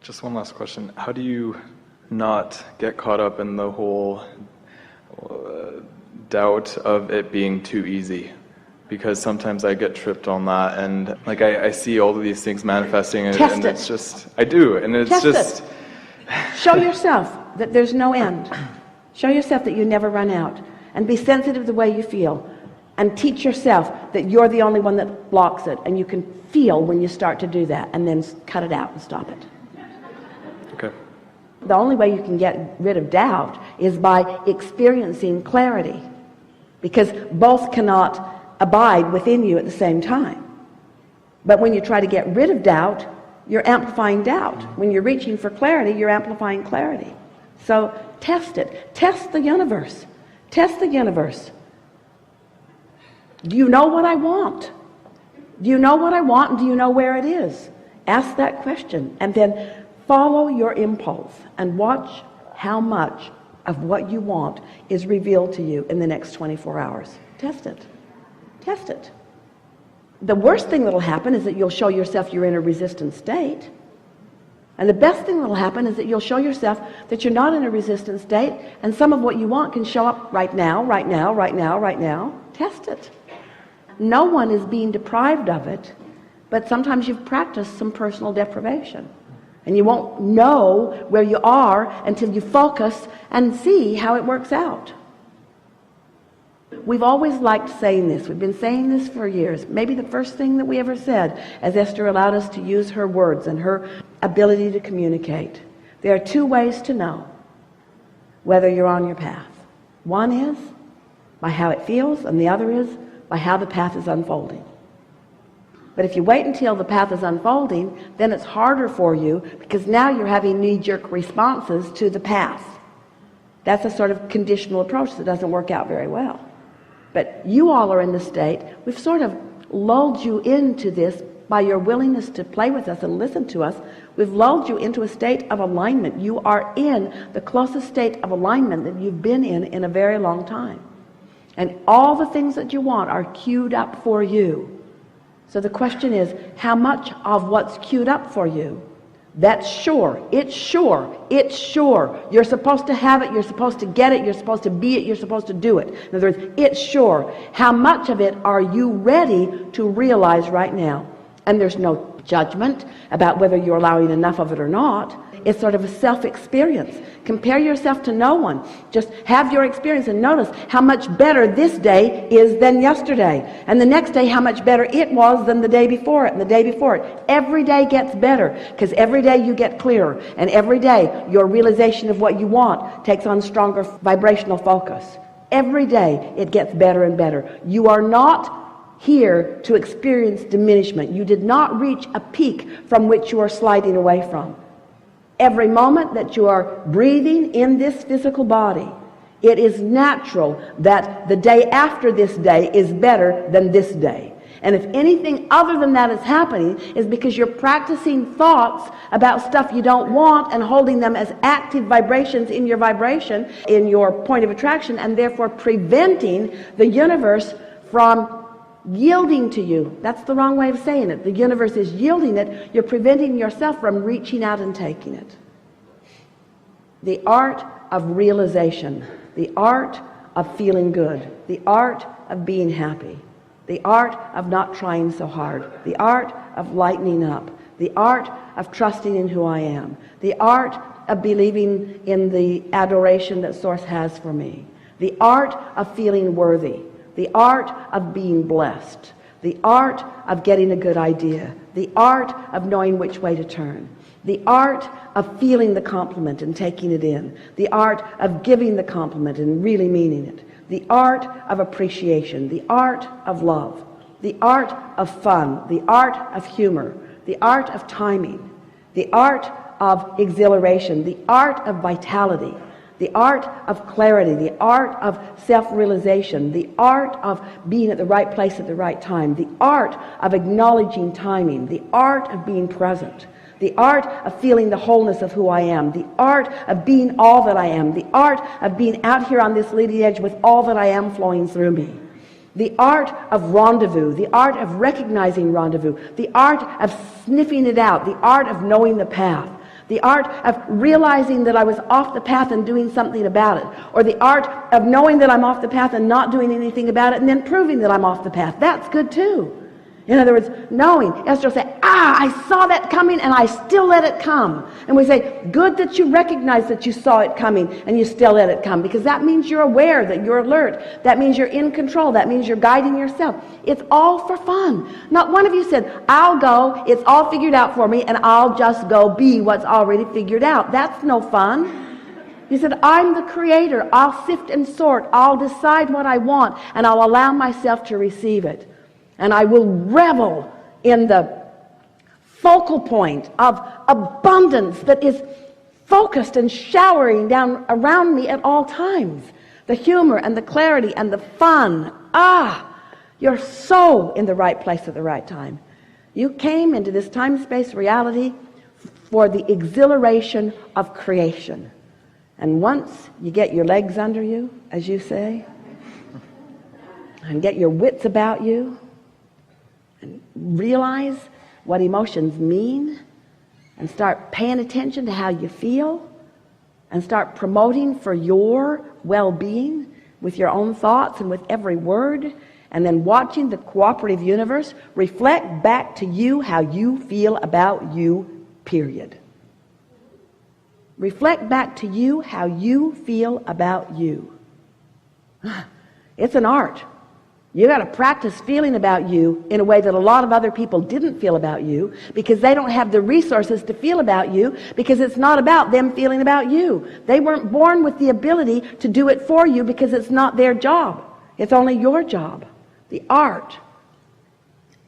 Just one last question. How do you not get caught up in the whole doubt of it being too easy? Because sometimes I get tripped on that, and like I see all of these things manifesting, and it's just, I do, and it's Test just... it. Show yourself that there's no end. Show yourself that you never run out, and be sensitive the way you feel, and teach yourself that you're the only one that blocks it, and you can feel when you start to do that, and then cut it out and stop it. Okay. The only way you can get rid of doubt is by experiencing clarity, because both cannot abide within you at the same time. But when you try to get rid of doubt, you're amplifying doubt. When you're reaching for clarity, you're amplifying clarity. So test it. Test the universe. Test the universe. Do you know what I want? Do you know what I want, and do you know where it is? Ask that question, and then follow your impulse and watch how much of what you want is revealed to you in the next 24 hours. Test it. Test it. The worst thing that'll happen is that you'll show yourself you're in a resistant state. And the best thing that'll happen is that you'll show yourself that you're not in a resistant state, and some of what you want can show up right now, right now, right now, right now. Test it. No one is being deprived of it, but sometimes you've practiced some personal deprivation. And you won't know where you are until you focus and see how it works out. We've always liked saying this. We've been saying this for years. Maybe the first thing that we ever said, as Esther allowed us to use her words and her ability to communicate. There are two ways to know whether you're on your path. One is by how it feels, and the other is by how the path is unfolding. But if you wait until the path is unfolding, then it's harder for you, because now you're having knee-jerk responses to the path. That's a sort of conditional approach that doesn't work out very well. But you all are in the state, we've sort of lulled you into this by your willingness to play with us and listen to us. We've lulled you into a state of alignment. You are in the closest state of alignment that you've been in a very long time. And all the things that you want are queued up for you. So the question is, how much of what's queued up for you, that's sure, it's sure, it's sure. You're supposed to have it, you're supposed to get it, you're supposed to be it, you're supposed to do it. In other words, it's sure. How much of it are you ready to realize right now? And there's no judgment about whether you're allowing enough of it or not. It's sort of a self-experience. Compare yourself to no one. Just have your experience and notice how much better this day is than yesterday. And the next day, how much better it was than the day before it and the day before it. Every day gets better, because every day you get clearer. And every day your realization of what you want takes on stronger vibrational focus. Every day it gets better and better. You are not here to experience diminishment. You did not reach a peak from which you are sliding away from. Every moment that you are breathing in this physical body, it is natural that the day after this day is better than this day. And if anything other than that is happening, is because you're practicing thoughts about stuff you don't want and holding them as active vibrations in your vibration, in your point of attraction, and therefore preventing the universe from yielding to you. That's the wrong way of saying it. The universe is yielding it. You're preventing yourself from reaching out and taking it. The art of realization, the art of feeling good, the art of being happy, the art of not trying so hard, the art of lightening up, the art of trusting in who I am, the art of believing in the adoration that Source has for me, the art of feeling worthy, the art of being blessed, the art of getting a good idea, the art of knowing which way to turn, the art of feeling the compliment and taking it in, the art of giving the compliment and really meaning it, the art of appreciation, the art of love, the art of fun, the art of humor, the art of timing, the art of exhilaration, the art of vitality, the art of clarity, the art of self-realization, the art of being at the right place at the right time, the art of acknowledging timing, the art of being present, the art of feeling the wholeness of who I am, the art of being all that I am, the art of being out here on this leading edge with all that I am flowing through me, the art of rendezvous, the art of recognizing rendezvous, the art of sniffing it out, the art of knowing the path, The art of realizing that I was off the path and doing something about it. Or the art of knowing that I'm off the path and not doing anything about it and then proving that I'm off the path. That's good too. In other words, knowing. Esther will say, I saw that coming and I still let it come. And we say, good that you recognize that you saw it coming and you still let it come, because that means you're aware, that you're alert. That means you're in control. That means you're guiding yourself. It's all for fun. Not one of you said, I'll go, it's all figured out for me, and I'll just go be what's already figured out. That's no fun. He said, I'm the creator. I'll sift and sort. I'll decide what I want, and I'll allow myself to receive it. And I will revel in the focal point of abundance that is focused and showering down around me at all times. The humor and the clarity and the fun. You're so in the right place at the right time. You came into this time-space reality for the exhilaration of creation. And once you get your legs under you, as you say, and get your wits about you, and realize what emotions mean, and start paying attention to how you feel, and start promoting for your well-being with your own thoughts and with every word, and then watching the cooperative universe reflect back to you how you feel about you, period. Reflect back to you how you feel about you. It's an art. You got to practice feeling about you in a way that a lot of other people didn't feel about you, because they don't have the resources to feel about you, because it's not about them feeling about you. They weren't born with the ability to do it for you, because it's not their job. It's only your job. The art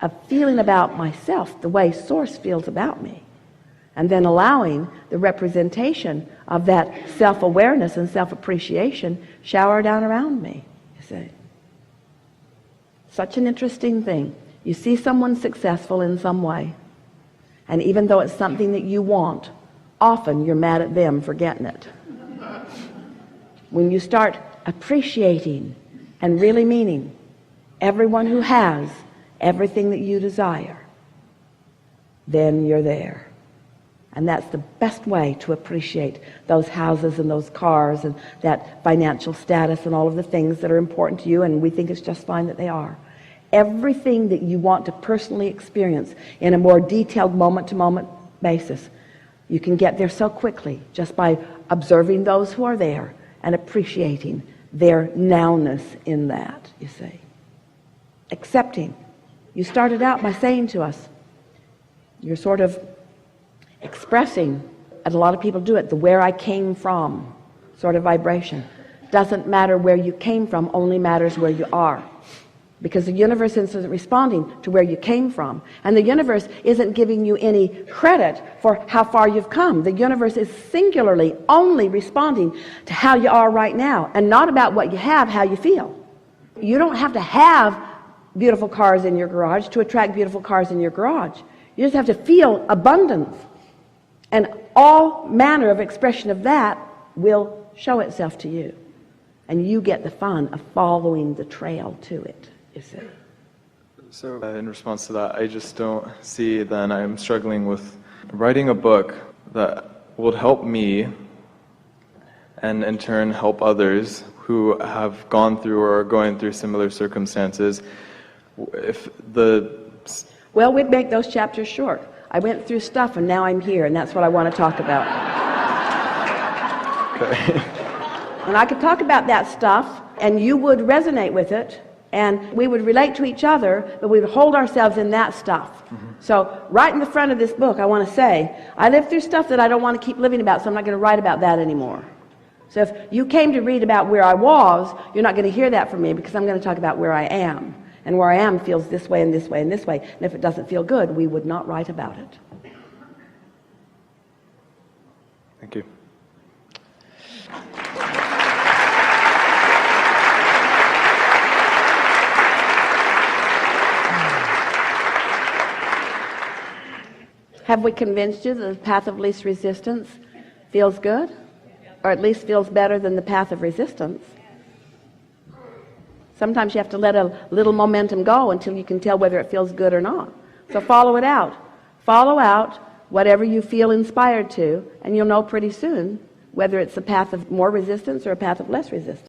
of feeling about myself the way Source feels about me, and then allowing the representation of that self-awareness and self-appreciation shower down around me, you see. Such an interesting thing. You see someone successful in some way, and even though it's something that you want, often you're mad at them for getting it. When you start appreciating and really meaning everyone who has everything that you desire, then you're there. And that's the best way to appreciate those houses and those cars and that financial status and all of the things that are important to you, and we think it's just fine that they are. Everything that you want to personally experience in a more detailed moment-to-moment basis, you can get there so quickly just by observing those who are there and appreciating their nowness in that, you see. Accepting. You started out by saying to us, you're sort of expressing, and a lot of people do it, the where I came from sort of vibration. Doesn't matter where you came from, only matters where you are. Because the universe isn't responding to where you came from. And the universe isn't giving you any credit for how far you've come. The universe is singularly only responding to how you are right now, and not about what you have, how you feel. You don't have to have beautiful cars in your garage to attract beautiful cars in your garage. You just have to feel abundance. And all manner of expression of that will show itself to you. And you get the fun of following the trail to it, you see. So in response to that, I just don't see then I'm struggling with writing a book that would help me and in turn help others who have gone through or are going through similar circumstances. Well, we'd make those chapters short. I went through stuff and now I'm here, and that's what I want to talk about. Okay. And I could talk about that stuff, and you would resonate with it, and we would relate to each other, but we would hold ourselves in that stuff. Mm-hmm. So right in the front of this book, I want to say, I lived through stuff that I don't want to keep living about, so I'm not going to write about that anymore. So if you came to read about where I was, you're not going to hear that from me, because I'm going to talk about where I am. And where I am feels this way and this way and this way. And if it doesn't feel good, we would not write about it. Thank you. Have we convinced you that the path of least resistance feels good? Or at least feels better than the path of resistance? Sometimes you have to let a little momentum go until you can tell whether it feels good or not. So follow it out. Follow out whatever you feel inspired to, and you'll know pretty soon whether it's a path of more resistance or a path of less resistance.